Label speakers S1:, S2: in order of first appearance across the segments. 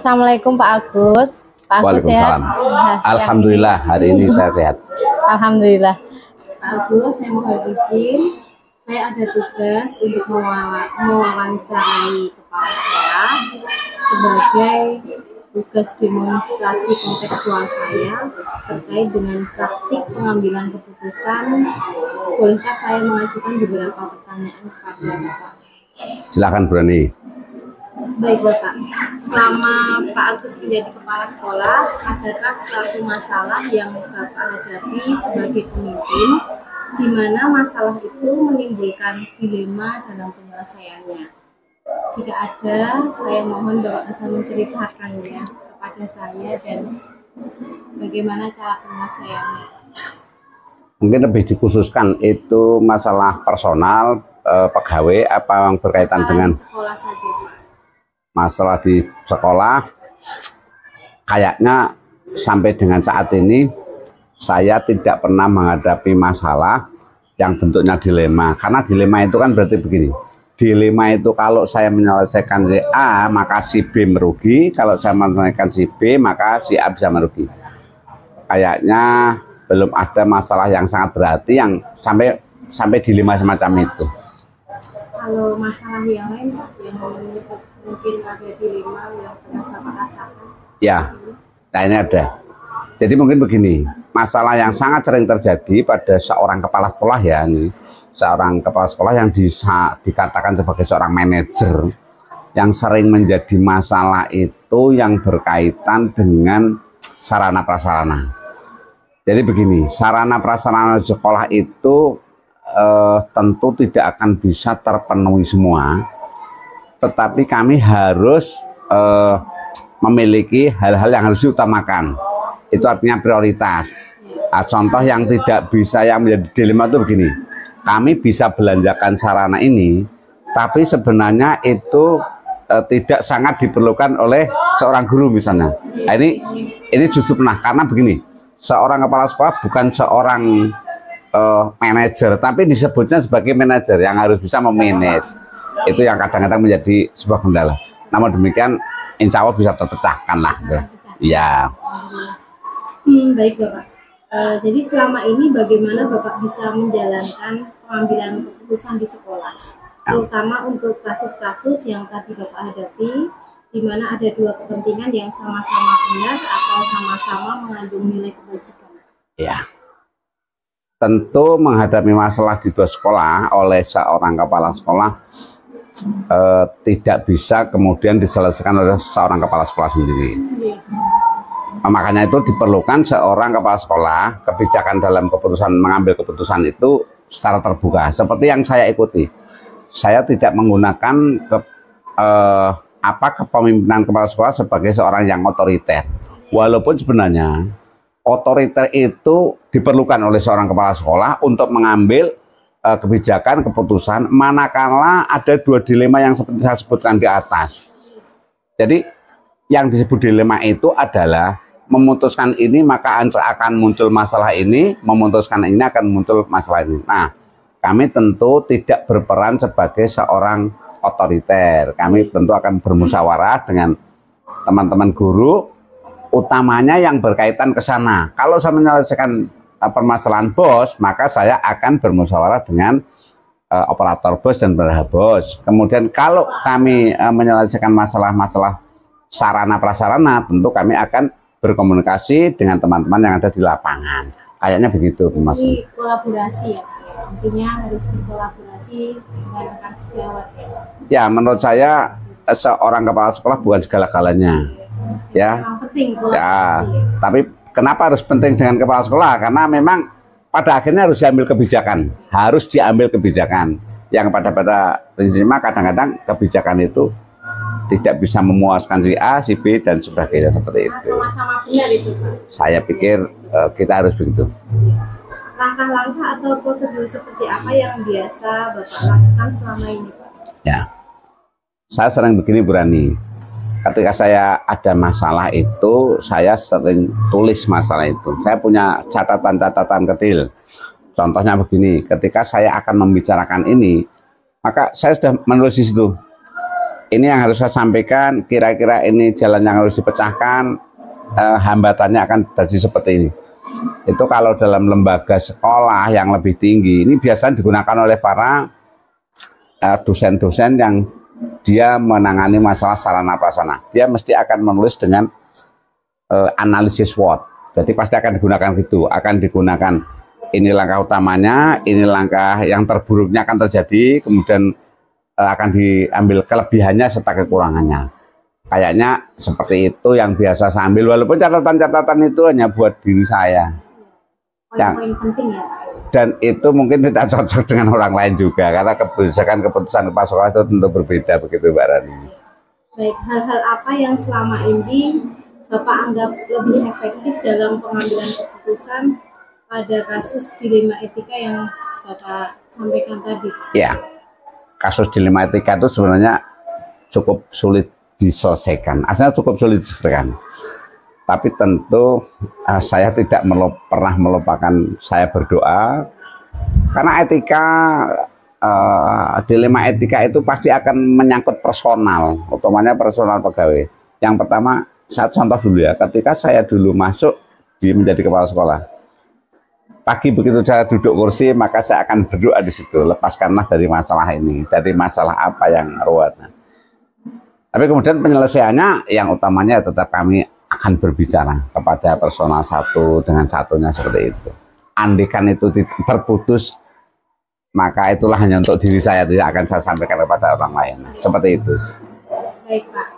S1: Assalamualaikum Pak Agus. Pak Agus sehat?
S2: Alhamdulillah hari ini saya sehat.
S1: Alhamdulillah.
S3: Pak Agus, saya mohon izin. Saya ada tugas untuk mewawancarai kepala sekolah sebagai tugas demonstrasi kontekstual saya terkait dengan praktik pengambilan keputusan. Bolehkah saya mengajukan beberapa pertanyaan kepada Bapak?
S2: Silakan Berani.
S3: Baik Bapak, selama Pak Agus menjadi kepala sekolah, adakah suatu masalah yang Bapak hadapi sebagai pemimpin, di mana masalah itu menimbulkan dilema dalam penyelesaiannya? Jika ada, saya mohon Bapak bisa menceritakannya kepada saya dan bagaimana cara penyelesaiannya.
S2: Mungkin lebih dikhususkan itu masalah personal, pegawai, apa yang berkaitan
S3: Masalah
S2: dengan
S3: di sekolah saja, Pak.
S2: Masalah di sekolah. Kayaknya sampai dengan saat ini saya tidak pernah menghadapi masalah yang bentuknya dilema, karena dilema itu kan berarti begini, dilema itu kalau saya menyelesaikan si A maka si B merugi, kalau saya menyelesaikan si B maka si A bisa merugi. Kayaknya belum ada masalah yang sangat berarti yang sampai dilema semacam itu.
S3: Kalau masalah yang lain Pak, yang menyebut mungkin ada dilema yang pernah Bapak rasakan?
S2: Ya, nah ini ada. Jadi mungkin begini, masalah yang sangat sering terjadi pada seorang kepala sekolah ya, ini seorang kepala sekolah yang dikatakan sebagai seorang manajer, yang sering menjadi masalah itu yang berkaitan dengan sarana prasarana. Jadi begini, sarana prasarana sekolah itu tentu tidak akan bisa terpenuhi semua, tetapi kami harus memiliki hal-hal yang harus diutamakan. Itu artinya prioritas. Nah, contoh yang tidak bisa, yang menjadi dilema itu begini, kami bisa belanjakan sarana ini, tapi sebenarnya itu tidak sangat diperlukan oleh seorang guru misalnya. Nah, ini justru pernah, karena begini, seorang kepala sekolah bukan seorang manajer, tapi disebutnya sebagai manajer yang harus bisa memanage. Itu yang kadang-kadang menjadi sebuah kendala. Namun demikian, insya Allah bisa terpecahkan lah. Ya.
S3: Baik Bapak. Jadi selama ini bagaimana Bapak bisa menjalankan pengambilan keputusan di sekolah, terutama untuk kasus-kasus yang tadi Bapak hadapi, di mana ada dua kepentingan yang sama-sama benar atau sama-sama mengandung nilai kebajikan?
S2: Ya. Tentu menghadapi masalah di sekolah oleh seorang kepala sekolah tidak bisa kemudian diselesaikan oleh seorang kepala sekolah sendiri. Makanya itu diperlukan seorang kepala sekolah, kebijakan dalam keputusan, mengambil keputusan itu secara terbuka. Seperti yang saya ikuti, saya tidak menggunakan kepemimpinan kepala sekolah sebagai seorang yang otoriter. Walaupun sebenarnya otoriter itu diperlukan oleh seorang kepala sekolah untuk mengambil kebijakan, keputusan, manakala ada dua dilema yang seperti saya sebutkan di atas. Jadi yang disebut dilema itu adalah memutuskan ini maka akan muncul masalah ini, memutuskan ini akan muncul masalah ini. Nah, kami tentu tidak berperan sebagai seorang otoriter. Kami tentu akan bermusyawarah dengan teman-teman guru, utamanya yang berkaitan ke sana. Kalau saya menyelesaikan permasalahan bos, maka saya akan bermusyawarah dengan operator bos dan bendahara bos. Kemudian kalau kami menyelesaikan masalah-masalah sarana prasarana, tentu kami akan berkomunikasi dengan teman-teman yang ada di lapangan. Kayaknya begitu, Mas.
S3: Jadi kolaborasi ya, intinya harus berkolaborasi dengan rekan sejawat ya.
S2: Ya, menurut saya seorang kepala sekolah bukan segala-galanya. Ya,
S3: penting
S2: ya, tapi kenapa harus penting dengan kepala sekolah? Karena memang pada akhirnya harus diambil kebijakan, yang pada prinsipnya kadang-kadang kebijakan itu tidak bisa memuaskan si A, si B dan sebagainya seperti itu.
S3: Sama-sama benar itu Pak.
S2: Saya pikir kita harus begitu.
S3: Langkah-langkah atau prosedur seperti apa yang biasa Bapak lakukan selama ini Pak? Ya,
S2: saya sering begini Berani. Ketika saya ada masalah itu, saya sering tulis masalah itu. Saya punya catatan-catatan kecil. Contohnya begini, ketika saya akan membicarakan ini, maka saya sudah menulis di situ. ini yang harus saya sampaikan, kira-kira ini jalan yang harus dipecahkan, hambatannya akan jadi seperti ini. Itu kalau dalam lembaga sekolah yang lebih tinggi, ini biasanya digunakan oleh para dosen-dosen yang dia menangani masalah sarana prasarana. Dia mesti akan menulis dengan analisis SWOT. Jadi pasti akan digunakan gitu, akan digunakan ini langkah utamanya, ini langkah yang terburuknya akan terjadi, kemudian akan diambil kelebihannya serta kekurangannya. Kayaknya seperti itu yang biasa saya ambil, walaupun catatan-catatan itu hanya buat diri saya.
S3: Poin-poin penting ya Pak.
S2: Dan itu mungkin tidak cocok dengan orang lain juga, karena keputusan kepala sekolah itu tentu berbeda, begitu Mbak Rani.
S3: Baik, hal-hal apa yang selama ini Bapak anggap lebih efektif dalam pengambilan keputusan pada kasus dilema etika yang Bapak sampaikan tadi? Ya,
S2: kasus dilema etika itu sebenarnya cukup sulit diselesaikan. Asalnya cukup sulit diselesaikan. Tapi tentu saya tidak pernah melupakan saya berdoa, karena etika, dilema etika itu pasti akan menyangkut personal, utamanya personal pegawai. Yang pertama, saya contoh dulu ya, ketika saya dulu masuk menjadi kepala sekolah, pagi begitu saya duduk kursi, maka saya akan berdoa di situ, lepaskanlah dari masalah ini, dari masalah apa yang ruwet. Tapi kemudian penyelesaiannya yang utamanya tetap kami akan berbicara kepada personal satu dengan satunya seperti itu. Andikan itu terputus, maka itulah hanya untuk diri saya, tidak akan saya sampaikan kepada orang lain. Seperti itu.
S3: Baik Pak,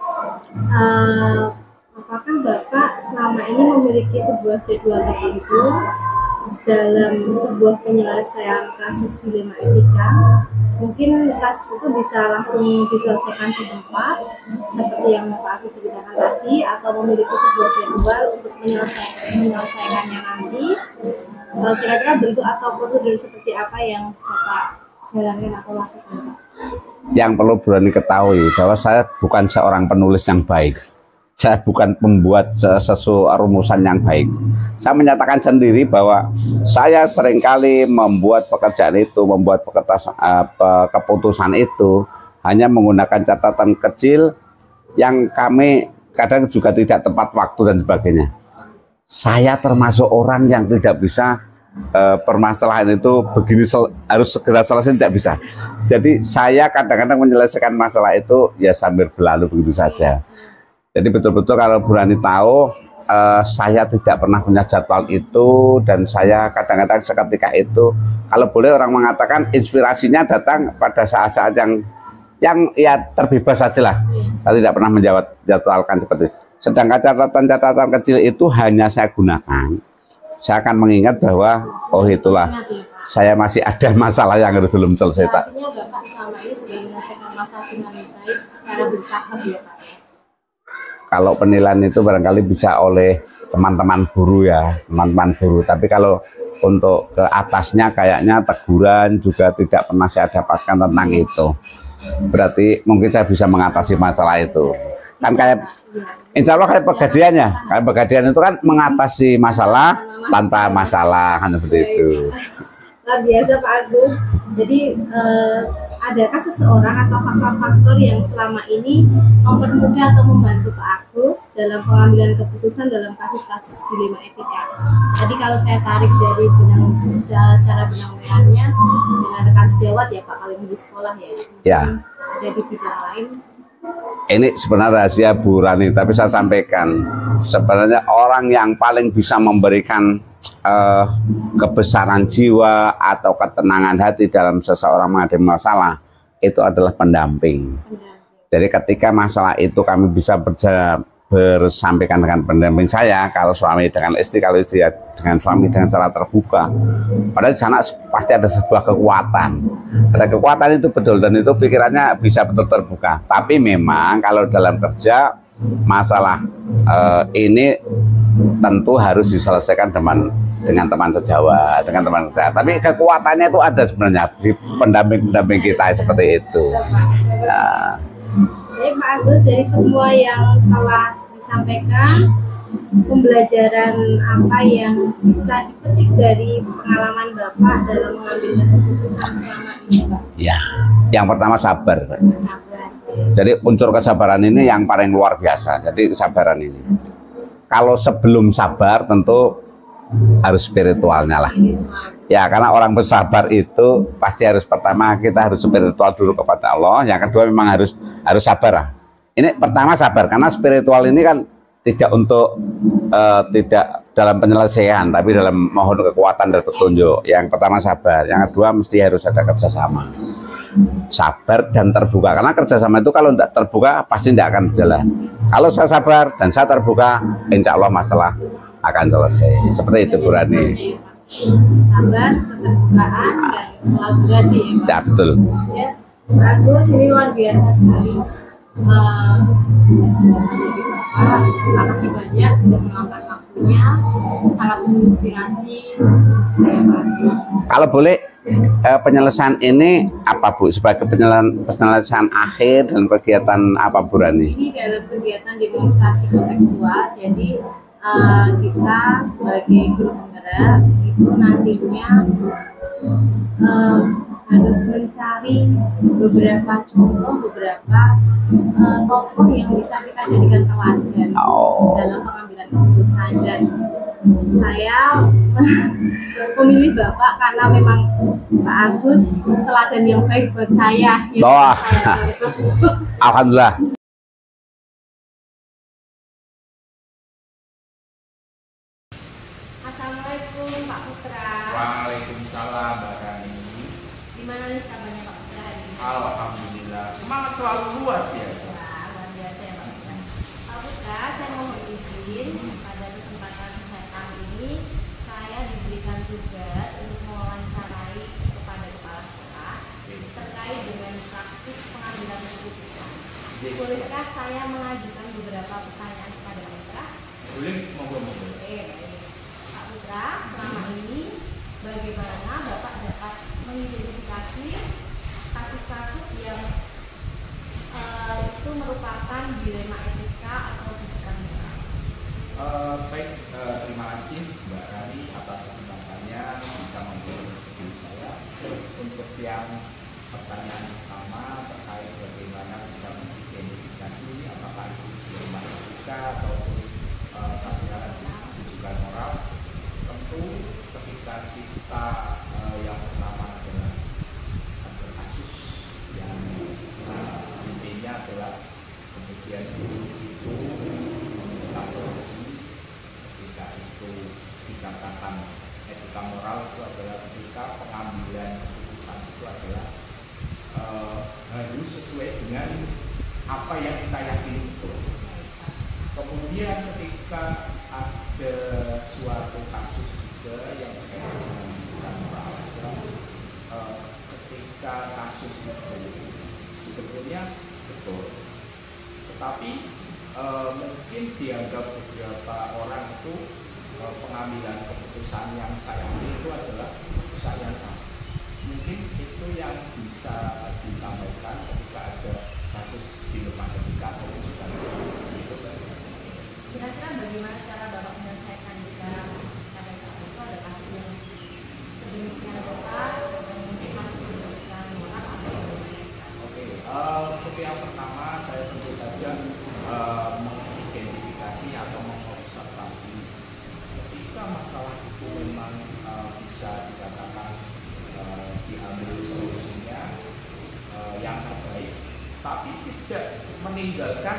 S3: apakah Bapak selama ini memiliki sebuah jadwal tertentu dalam sebuah penyelesaian kasus dilema etika? Mungkin kasus itu bisa langsung diselesaikan di tempat seperti yang Pak Agus ceritakan tadi, atau memiliki sebuah jadwal untuk menyelesaikannya nanti. Kira-kira bentuk atau prosedur seperti apa yang Bapak jalankan atau lakukan?
S2: Yang perlu berani ketahui bahwa saya bukan seorang penulis yang baik. Saya bukan pembuat sesuatu rumusan yang baik. Saya menyatakan sendiri bahwa saya seringkali membuat pekerjaan itu, membuat keputusan itu hanya menggunakan catatan kecil yang kami kadang juga tidak tepat waktu dan sebagainya. Saya termasuk orang yang tidak bisa permasalahan itu begini harus segera selesai, tidak bisa. Jadi saya kadang-kadang menyelesaikan masalah itu ya sambil berlalu begitu saja. Jadi betul-betul kalau Burani tahu, saya tidak pernah punya jadwal itu, dan saya kadang-kadang seketika itu, kalau boleh orang mengatakan inspirasinya datang pada saat-saat yang ya terbebas saja lah. Saya tidak pernah menjadwalkan seperti itu. Sedangkan catatan-catatan kecil itu hanya saya gunakan. Saya akan mengingat bahwa oh itulah saya masih ada masalah yang belum selesai.
S3: Artinya Bapak selama ini sudah menyelesaikan masalah dengan baik secara bertahap ya Pak?
S2: Kalau penilaian itu barangkali bisa oleh teman-teman guru ya, teman-teman guru. Tapi kalau untuk ke atasnya kayaknya teguran juga tidak pernah saya dapatkan tentang itu. Berarti mungkin saya bisa mengatasi masalah itu. Kan kayak insya Allah kayak Pegadiannya. Kayak Pegadian itu kan mengatasi masalah tanpa masalah, kan seperti itu.
S3: Luar biasa Pak Agus. Jadi adakah seseorang atau faktor-faktor yang selama ini mempermudah atau membantu Pak Agus dalam pengambilan keputusan dalam kasus-kasus dilema etika? Tadi kalau saya tarik dari secara benang merahnya dengan rekan sejawat ya Pak, kalau di sekolah ya.
S2: Ya.
S3: Ada di bidang lain.
S2: Ini sebenarnya rahasia Bu Rani, tapi saya sampaikan sebenarnya orang yang paling bisa memberikan kebesaran jiwa atau ketenangan hati dalam seseorang menghadapi masalah itu adalah pendamping. Jadi ketika masalah itu kami bisa bersampaikan dengan pendamping saya, kalau suami dengan istri, kalau istri dengan suami dengan cara terbuka, padahal di sana pasti ada sebuah kekuatan. Ada kekuatan itu betul, dan itu pikirannya bisa betul terbuka. Tapi memang kalau dalam kerja masalah ini tentu harus diselesaikan dengan teman sejawat, dengan teman kerja. Tapi kekuatannya itu ada sebenarnya di pendamping-pendamping kita seperti itu. Ya.
S3: Baik Pak Agus, dari semua yang telah disampaikan, pembelajaran apa yang bisa dipetik dari pengalaman Bapak dalam mengambil keputusan selama ini Pak?
S2: Ya, yang pertama sabar.
S3: Sabar.
S2: Jadi unsur kesabaran ini yang paling luar biasa. Jadi kesabaran ini. Kalau sebelum sabar tentu harus spiritualnya lah. Ya, karena orang bersabar itu pasti harus pertama kita harus spiritual dulu kepada Allah. Yang kedua memang harus sabar lah. Ini pertama sabar karena spiritual ini kan tidak untuk tidak dalam penyelesaian, tapi dalam mohon kekuatan dan petunjuk. Yang pertama sabar, yang kedua mesti harus ada kerjasama. Sabar dan terbuka, karena kerjasama itu kalau tidak terbuka pasti tidak akan berjalan. Kalau saya sabar dan saya terbuka, insya Allah masalah akan selesai. Seperti itu Bu Rani.
S3: Sabar, keterbukaan, dan kolaborasi ya Pak.
S2: Ya, betul.
S3: Ya, Pak Agus ini luar biasa sekali. Terima kasih banyak sudah meluangkan waktunya, sangat menginspirasi saya Pak Agus.
S2: Kalau boleh penyelesaian ini apa Bu? Sebagai penyelesaian akhir dan kegiatan apa Bu Rani?
S3: Ini dalam kegiatan demonstrasi kontekstual, jadi kita sebagai guru penggerak itu nantinya harus mencari beberapa contoh, beberapa tokoh yang bisa kita jadikan teladan dalam pengambilan keputusan, dan saya memilih Bapak karena memang Pak Agus teladan yang baik buat saya.
S2: Alhamdulillah.
S3: Assalamualaikum Pak Putra.
S4: Waalaikumsalam Mbak Rani.
S3: Gimana nih kabarnya Pak Putra hari ini?
S4: Alhamdulillah, semangat selalu luar biasa.
S3: Wah, luar biasa ya Pak Putra. Pak Putra, saya mohon izin pada kesempatan datang ini saya diberikan tugas untuk mewawancarai kepada kepala sekolah terkait dengan praktik pengambilan keputusan. Bolehkah saya mengajukan beberapa pertanyaan kepada Pak Putra?
S4: Boleh, monggo.
S3: Oke, baik. Pak Putra, selama ini bagaimana Bapak dapat mengidentifikasi kasus-kasus yang itu merupakan dilema etika atau kebijakan moral?
S4: Baik, terima kasih Mbak Rani atas kesempatannya bisa menghubungi saya. Untuk yang pertanyaan pertama terkait bagaimana bisa mengidentifikasi apakah itu dilema etika ataupun sarjana kebijakan moral. Tentu ketika kita yang pertama adalah ada kasus yang intinya adalah kemudian itu meminta solusi. Ketika itu dikatakan etika moral itu adalah ketika pengambilan keputusan itu adalah harus sesuai dengan apa yang kita yakini betul. Kemudian ketika ada suatu kasus juga yang berkaitan dengan kebijakan moral, ketika kasus itu sebetulnya betul, tetapi mungkin dianggap beberapa orang itu pengambilan keputusan yang saya ambil itu adalah keputusan yang salah. Mungkin itu yang bisa disampaikan ketika ada kasus dilema etika atau kebijakan itu.
S3: Kira-kira bagaimana cara Bapak menyelesaikan jika pada saat itu ada kasus yang sedemikian rupa dan mungkin masih kebijakan moral atau etika?
S4: Oke, untuk yang pertama saya tentu saja mengidentifikasi atau mengobservasi ketika masalah itu memang bisa dikatakan diambil solusinya yang terbaik, tapi tidak meninggalkan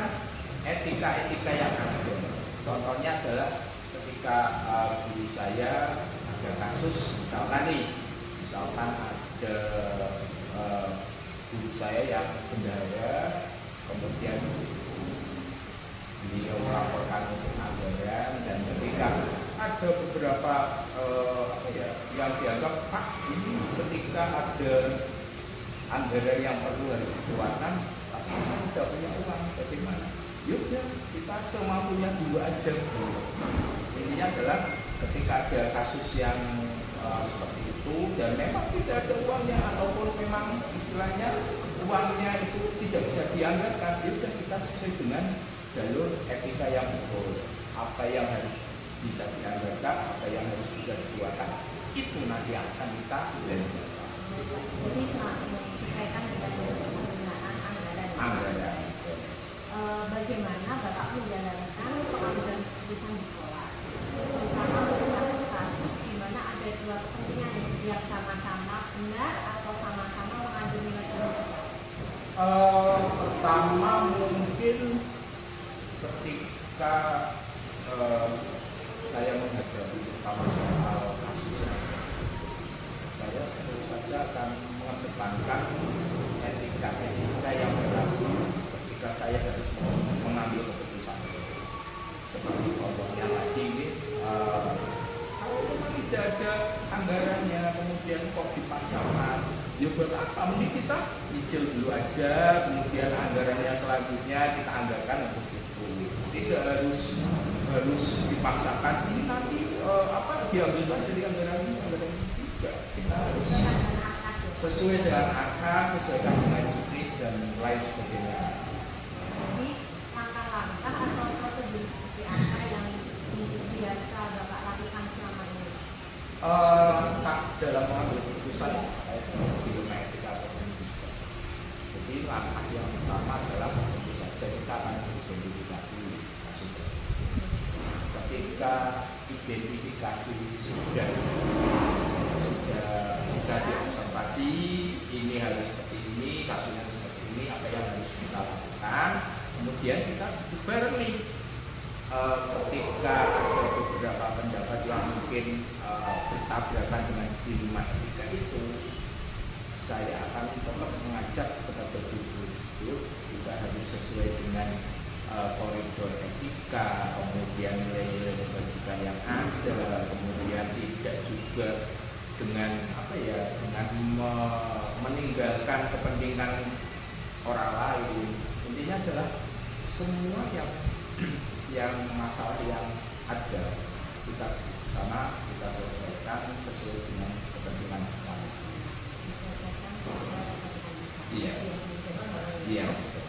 S4: etika-etika yang ada. Contohnya adalah ketika guru saya ada kasus, misalkan ada guru saya yang bendahara, kemudian beliau melaporkan untuk anggaran, dan ketika ada beberapa yang dianggap Pak ini ketika ada anggaran yang perlu harus dikeluarkan, tapi kita tidak punya uang, bagaimana? Yaudah, kita semampunya dulu aja. Intinya adalah ketika ada kasus yang seperti itu dan memang tidak ada uangnya ataupun memang istilahnya uangnya itu tidak bisa dianggarkan, yaudah kita sesuai dengan jalur etika yang betul. Apa yang harus bisa dianggarkan, apa yang harus bisa dikeluarkan, itu nanti akan kita belanjakan.
S3: Jadi berkaitan dengan penggunaan anggaran
S4: anggaran.
S3: Bagaimana Bapak menjalankan pengambilan keputusan di sekolah, terutama untuk kasus-kasus di mana ada dua kepentingan yang sama-sama benar atau sama-sama mengandung nilai risiko?
S4: Pertama mungkin ketika saya menghadapi pertama soal kasus, saya tentu saja akan mengedepankan etika yang berlaku ketika saya harus mengambil keputusan. Seperti contohnya tadi, kalau tidak ada anggarannya, kemudian kok dipaksakan, ya buat apa? Mending kita cicil dulu aja, kemudian anggarannya selanjutnya kita anggarkan untuk itu. Tidak harus dipaksakan. Ini nanti diambilkan dari anggaran ini tidak. Kita harus sesuai dengan angka, sesuaikan dengan juknis dan lain sebagainya.
S3: Jadi langkah-langkah atau prosedur seperti apa yang biasa Bapak lakukan selama ini?
S4: Dalam mengambil keputusan di rumah etika atau pendidikan. Jadi langkah yang pertama adalah tentu saja kita akan identifikasi kasus. Ketika identifikasi sudah bisa diobservasi, ini harus seperti ini, kasusnya seperti ini, apa yang harus kita lakukan. Kemudian kita bareng nih, ketika ada beberapa pendapat yang mungkin bertabrakan dengan dilema etika itu, saya akan tetap mengajak kepada guru itu juga harus sesuai dengan koridor etika, kemudian nilai-nilai kebajikan yang ada, kemudian tidak juga dengan dengan meninggalkan kepentingan orang lain. Intinya adalah semua yang masalah yang ada kita sama kita selesaikan sesuai dengan kepentingan bersama. Iya. Iya.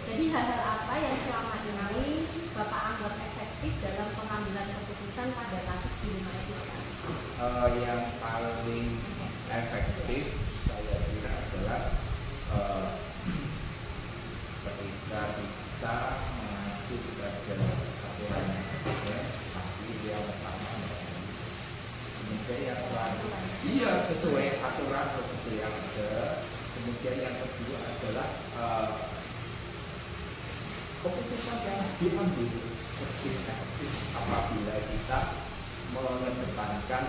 S3: Jadi hal-hal apa yang selama ini Bapak anggap efektif dalam pengambilan keputusan pada kasus dilema etika?
S4: Yang paling efektif saya kira adalah ketika kita mengacu pada aturan yang ada, pasti yang pertama kemudian yang selanjutnya iya sesuai aturan prosedur yang ada. Kemudian yang kedua adalah keputusan yang diambil lebih efektif apabila kita mengedepankan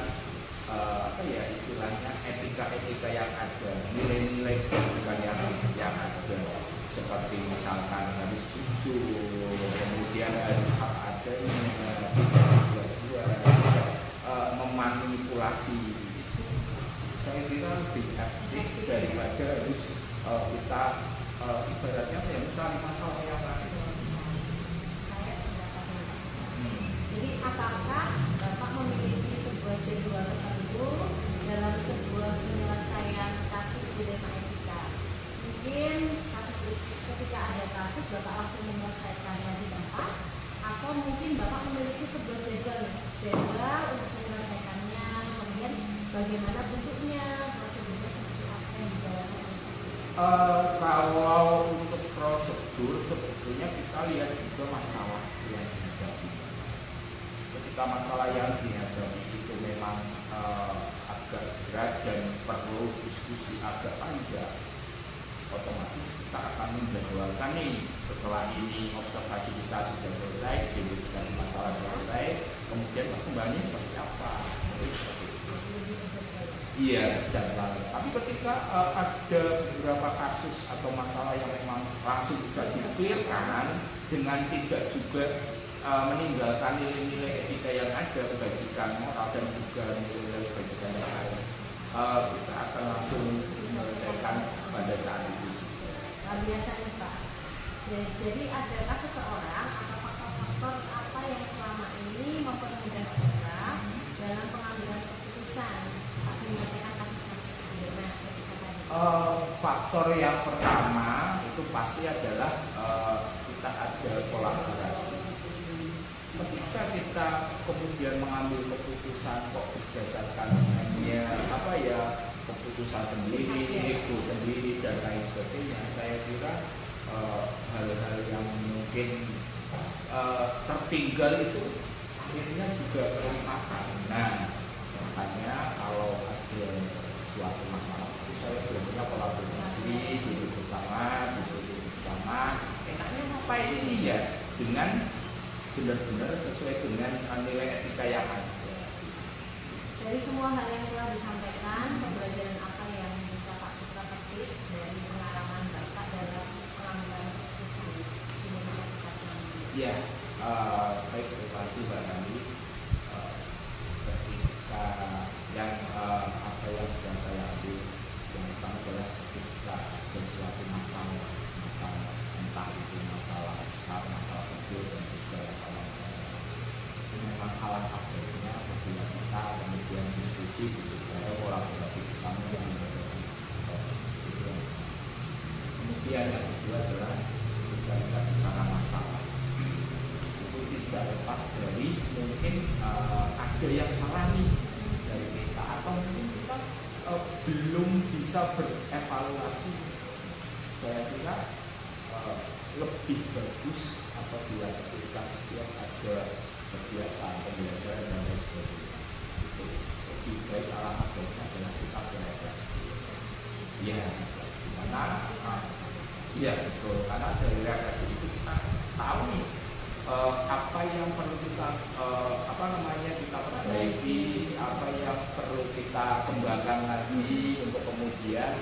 S4: istilahnya etika yang ada, nilai-nilai kebajikan yang ada, seperti misalkan harus jujur, kemudian harus apa adanya, tidak memanipulasi. Saya kira lebih efektif daripada harus kita ibaratnya mencari masalah yang lain.
S3: Jadi apakah Bapak memiliki sebuah jadwal tertentu dalam sebuah penyelesaian kasus dilema etika? Mungkin ketika ada kasus Bapak langsung menyelesaikannya di tempat, atau mungkin Bapak memiliki sebuah jadwal untuk menyelesaikannya, kemudian bagaimana bentuknya, prosedurnya seperti apa yang dijalankan?
S4: Kalau untuk prosedur sebetulnya kita lihat juga masalah yang dihadapi. Ketika masalah yang dihadapi itu memang agak berat dan perlu diskusi agak panjang, otomatis kita akan menjadwalkan nih setelah ini observasi kita sudah selesai, identifikasi masalah selesai, kemudian perkembangannya seperti apa. Iya, jadwal. Tapi ketika ada beberapa kasus atau masalah yang memang langsung bisa di-clearkan dengan tidak juga meninggalkan nilai-nilai etika yang ada, kebajikan moral dan juga nilai-nilai kebajikan yang lain, kita akan langsung menyelesaikan pada saat itu.
S3: Biasanya Pak, jadi adakah seseorang atau faktor-faktor apa yang selama ini mempermudah kita dalam pengambilan keputusan saat menyelesaikan kasus-kasus dilema etika tadi?
S4: Faktor yang pertama itu pasti adalah kita ada kolaborasi. Ketika kita kemudian mengambil keputusan kok berdasarkan hanya keputusan sendiri, ego sendiri dan lain sebagainya, saya kira hal-hal yang mungkin tertinggal itu akhirnya juga terlupakan. Nah, makanya kalau ada suatu masalah itu saya biasanya kolaborasi, duduk bersama, diskusi bersama. Enaknya ngapain ini ya, dengan benar-benar sesuai dengan nilai etika yang ada.
S3: Dari semua hal yang telah disampaikan, pembelajaran apa yang bisa Pak Putra petik dari pengalaman Bapak dalam pengambilan keputusan di universitas ini?
S4: Ya, baik, terima kasih Mbak Nandi. Ketika yang apa yang bisa saya ambil yang pertama adalah ketika ada suatu masalah entah itu masalah besar, masalah kecil, dan juga masalah itu memang alangkah baiknya apabila kita kemudian diskusi, kolaborasi bersama yang menyelesaikan masalah itu. Kemudian yang kedua adalah ketika kita bicara masalah itu tidak lepas dari mungkin ada yang salah nih dari kita, atau mungkin kita belum bisa berevaluasi. Saya kira lebih bagus apabila ketika setiap ada kegiatan pembelajaran dan lain sebagainya itu lebih baik alangkah baiknya adalah kita berefleksi. Ya, refleksi karena iya betul, karena dari refleksi itu kita tahu nih apa yang perlu kita kita perbaiki, apa yang perlu kita kembangkan lagi untuk kemudian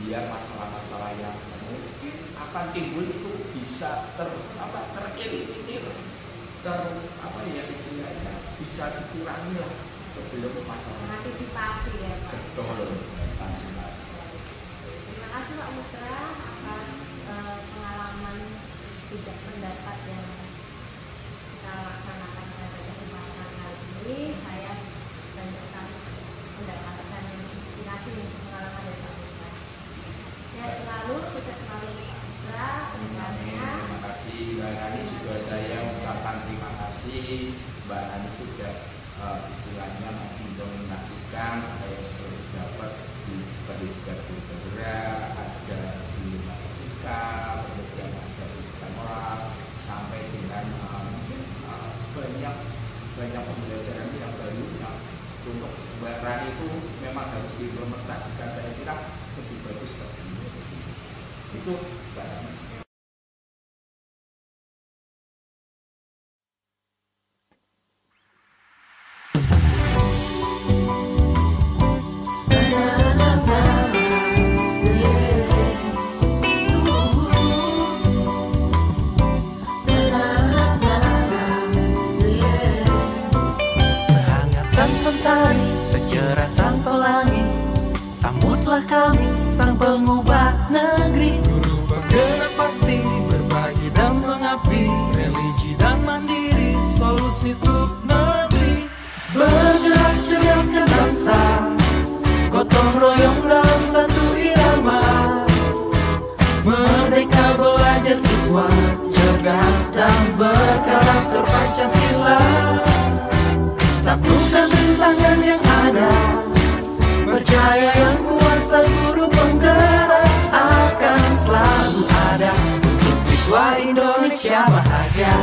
S4: biar masalah-masalah yang mungkin akan timbul itu bisa tereliminir, istilahnya bisa dikurangi lah sebelum masalah.
S3: Antisipasi ya Pak.
S4: Betul.
S3: Terima kasih Pak Putra atas pengalaman tidak pendapat yang kita laksanakan pada kesempatan kali ini. Saya banyak sekali mendapatkan inspirasi untuk pengalaman dari Pak Putra. Sehat selalu, sukses selalu Pak Putra.
S4: Terima kasih Mbak Nani, juga saya ucapkan terima kasih Mbak Nani sudah istilahnya mendominasikan apa yang sudah dapat di Berdera, ada di Etika, kemudian ada di moral, sampai dengan mungkin banyak pembelajaran yang baru yang untuk Mbak Rani itu memang harus diimplementasikan. Saya kira lebih bagus seperti ini. Itu Mbak Rani.
S5: Secerah sang pelangi, sambutlah kami sang pengubah negeri. Guru bergerak pasti berbagi dan mengabdi, religi dan mandiri, solusi untuk negeri. Bergerak cerdaskan bangsa, gotong royong dalam satu irama. Merdeka belajar siswa, cerdas dan berkarakter Pancasila. Taklukkan rintangan yang ada, percaya yang kuasa guru penggerak akan selalu ada untuk siswa Indonesia bahagia.